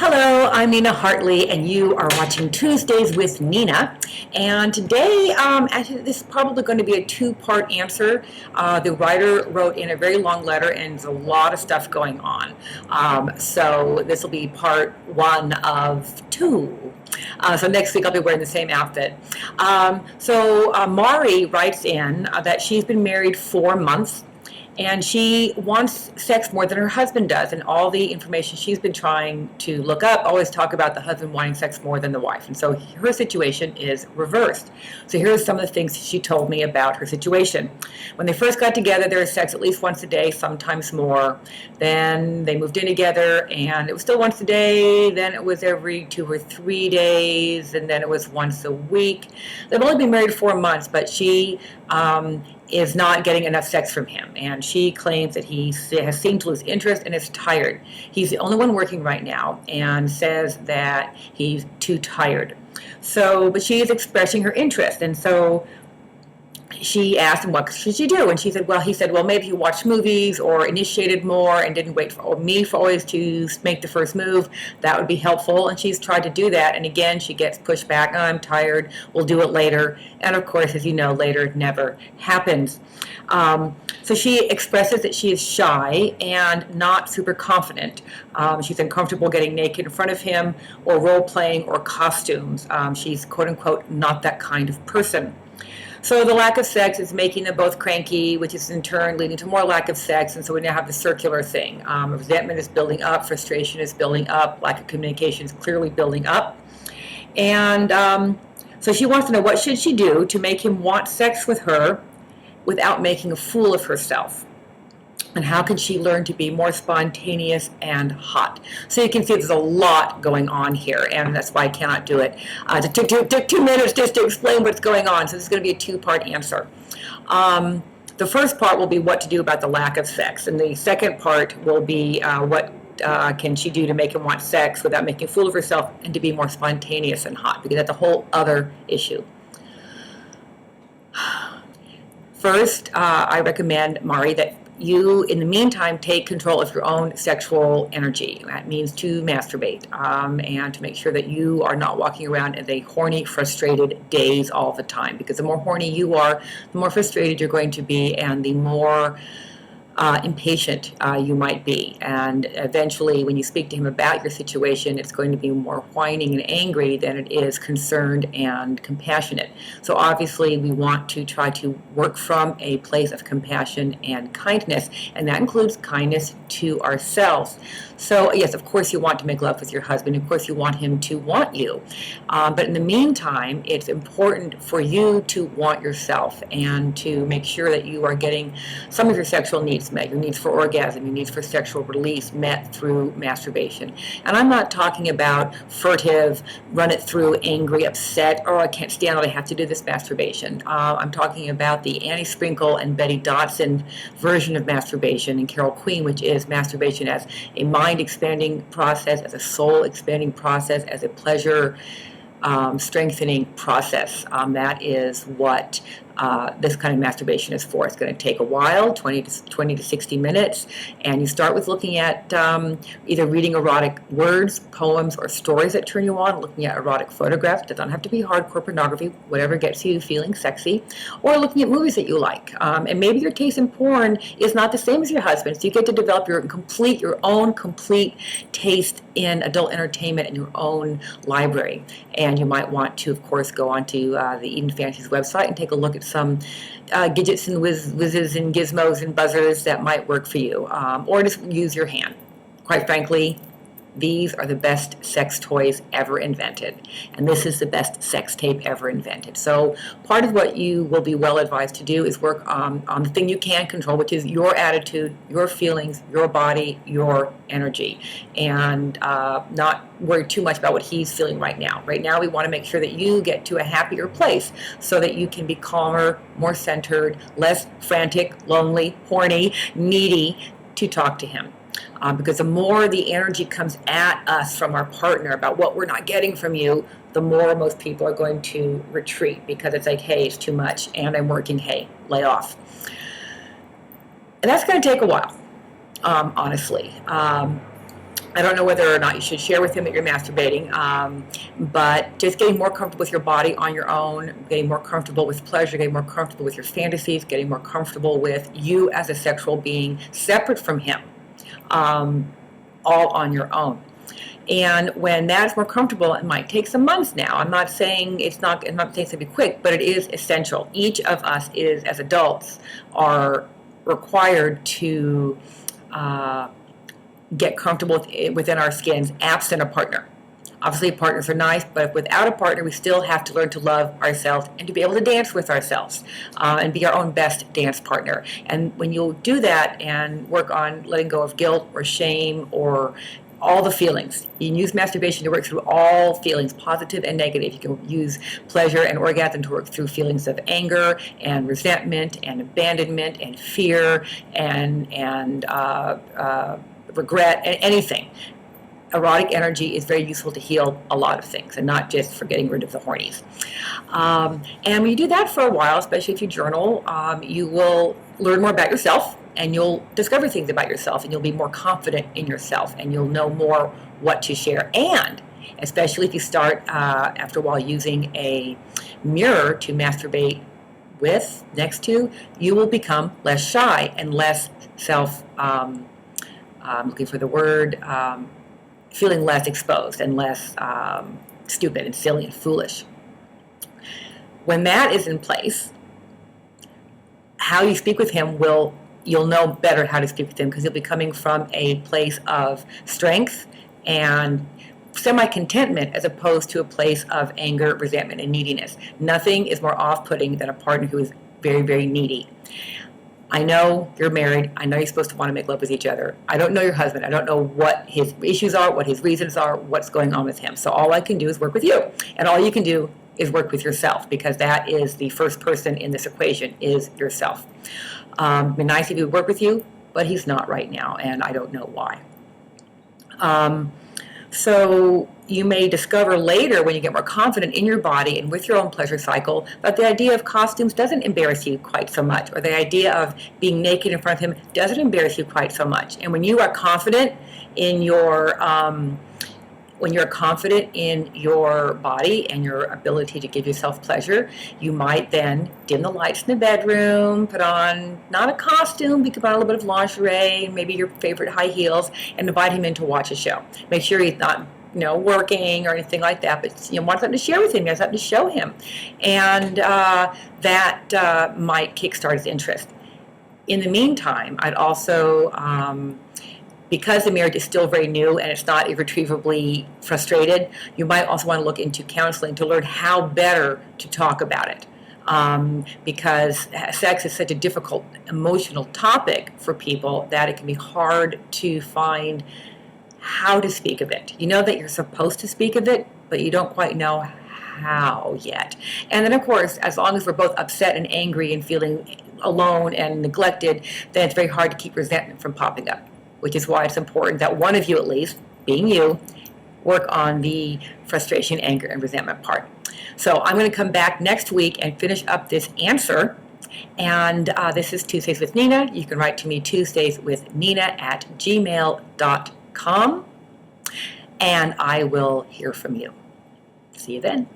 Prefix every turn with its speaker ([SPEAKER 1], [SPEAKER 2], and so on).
[SPEAKER 1] Hello, I'm Nina Hartley, and you are watching Tuesdays with Nina. And today, actually, this is probably going to be a two-part answer. The writer wrote in a very long letter, and there's a lot of stuff going on. So this will be part one of two. So next week I'll be wearing the same outfit. Mari writes in that she's been married 4 months. And she wants sex more than her husband does. And all the information she's been trying to look up always talk about the husband wanting sex more than the wife. And so her situation is reversed. So here's some of the things she told me about her situation. When they first got together, there was sex at least once a day, sometimes more. Then they moved in together, and it was still once a day. Then it was every 2 or 3 days, and then it was once a week. They've only been married 4 months, but she is not getting enough sex from him, and she claims that he has seemed to lose interest and is tired. He's the only one working right now and says that he's too tired. But she is expressing her interest, and so she asked him, what should she do? And he said, well, maybe he watched movies or initiated more and didn't wait for me for always to make the first move. That would be helpful. And she's tried to do that. And again, she gets pushed back. Oh, I'm tired. We'll do it later. And of course, as you know, later never happens. So she expresses that she is shy and not super confident. She's uncomfortable getting naked in front of him or role-playing or costumes. She's, quote unquote, not that kind of person. So the lack of sex is making them both cranky, which is in turn leading to more lack of sex, and so we now have the circular thing. Resentment is building up, frustration is building up, lack of communication is clearly building up. And so she wants to know, what should she do to make him want sex with her without making a fool of herself? And how can she learn to be more spontaneous and hot? So you can see there's a lot going on here, and that's why I cannot do it. It took 2 minutes just to explain what's going on, so this is going to be a two-part answer. The first part will be what to do about the lack of sex, and the second part will be what can she do to make him want sex without making a fool of herself and to be more spontaneous and hot, because that's a whole other issue. First, I recommend, Mari, that you, in the meantime, take control of your own sexual energy. That means to masturbate and to make sure that you are not walking around as a horny, frustrated daze all the time. Because the more horny you are, the more frustrated you're going to be, and the more impatient you might be. And eventually, when you speak to him about your situation, it's going to be more whining and angry than it is concerned and compassionate. So obviously, we want to try to work from a place of compassion and kindness, and that includes kindness to ourselves. So yes, of course you want to make love with your husband. Of course you want him to want you. But in the meantime, it's important for you to want yourself and to make sure that you are getting some of your sexual needs met, your needs for orgasm, your needs for sexual release met through masturbation. And I'm not talking about furtive, run it through, angry, upset, oh, I can't stand it, I have to do this masturbation. I'm talking about the Annie Sprinkle and Betty Dodson version of masturbation and Carol Queen, which is masturbation as a mind-expanding process, as a soul-expanding process, as a pleasure strengthening process. That is what this kind of masturbation is for. It's going to take a while, 20 to 60 minutes, and you start with looking at either reading erotic words, poems, or stories that turn you on, looking at erotic photographs. It doesn't have to be hardcore pornography, whatever gets you feeling sexy, or looking at movies that you like. And maybe your taste in porn is not the same as your husband's, so you get to develop your own complete taste in adult entertainment in your own library. And you might want to, of course, go onto the Eden Fancies website and take a look at some gadgets and whizzes and gizmos and buzzers that might work for you, or just use your hand. Quite frankly, these are the best sex toys ever invented, and this is the best sex tape ever invented. So part of what you will be well advised to do is work on the thing you can control, which is your attitude, your feelings, your body, your energy, and not worry too much about what he's feeling right now. Right now, we want to make sure that you get to a happier place so that you can be calmer, more centered, less frantic, lonely, horny, needy to talk to him. Because the more the energy comes at us from our partner about what we're not getting from you, the more most people are going to retreat, because it's like, hey, it's too much, and I'm working, hey, lay off. And that's going to take a while, honestly. I don't know whether or not you should share with him that you're masturbating, but just getting more comfortable with your body on your own, getting more comfortable with pleasure, getting more comfortable with your fantasies, getting more comfortable with you as a sexual being separate from him, all on your own. And when that's more comfortable, it might take some months now. I'm not saying I'm not saying it's going to be quick, but it is essential. Each of us is, as adults, are required to get comfortable within our skins, absent a partner. Obviously, partners are nice, but without a partner, we still have to learn to love ourselves and to be able to dance with ourselves and be our own best dance partner. And when you do that and work on letting go of guilt or shame or all the feelings, you can use masturbation to work through all feelings, positive and negative. You can use pleasure and orgasm to work through feelings of anger and resentment and abandonment and fear and regret, anything. Erotic energy is very useful to heal a lot of things and not just for getting rid of the hornies. And when you do that for a while, especially if you journal, you will learn more about yourself and you'll discover things about yourself and you'll be more confident in yourself and you'll know more what to share. And especially if you start after a while using a mirror to masturbate with, next to, you will become less shy and less I'm looking for the word, feeling less exposed and less stupid and silly and foolish. When that is in place, how you speak with him you'll know better how to speak with him because you'll be coming from a place of strength and semi-contentment as opposed to a place of anger, resentment, and neediness. Nothing is more off-putting than a partner who is very, very needy. I know you're married. I know you're supposed to want to make love with each other. I don't know your husband. I don't know what his issues are, what his reasons are, what's going on with him. So all I can do is work with you. And all you can do is work with yourself because that is the first person in this equation is yourself. It'd be nice if he would work with you, but he's not right now, and I don't know why. So you may discover later when you get more confident in your body and with your own pleasure cycle that the idea of costumes doesn't embarrass you quite so much, or the idea of being naked in front of him doesn't embarrass you quite so much. And when you are confident in your when you're confident in your body and your ability to give yourself pleasure, you might then dim the lights in the bedroom, put on not a costume, but you can put on a little bit of lingerie, maybe your favorite high heels, and invite him in to watch a show. Make sure he's not working or anything like that, but want something to share with him, you have something to show him. And that might kickstart his interest. In the meantime, I'd also because the marriage is still very new and it's not irretrievably frustrated, you might also want to look into counseling to learn how better to talk about it. Because sex is such a difficult emotional topic for people that it can be hard to find how to speak of it. You know that you're supposed to speak of it, but you don't quite know how yet. And then, of course, as long as we're both upset and angry and feeling alone and neglected, then it's very hard to keep resentment from popping up, which is why it's important that one of you, at least, being you, work on the frustration, anger, and resentment part. So I'm going to come back next week and finish up this answer. And this is Tuesdays with Nina. You can write to me tuesdayswithnina@gmail.com. And I will hear from you. See you then.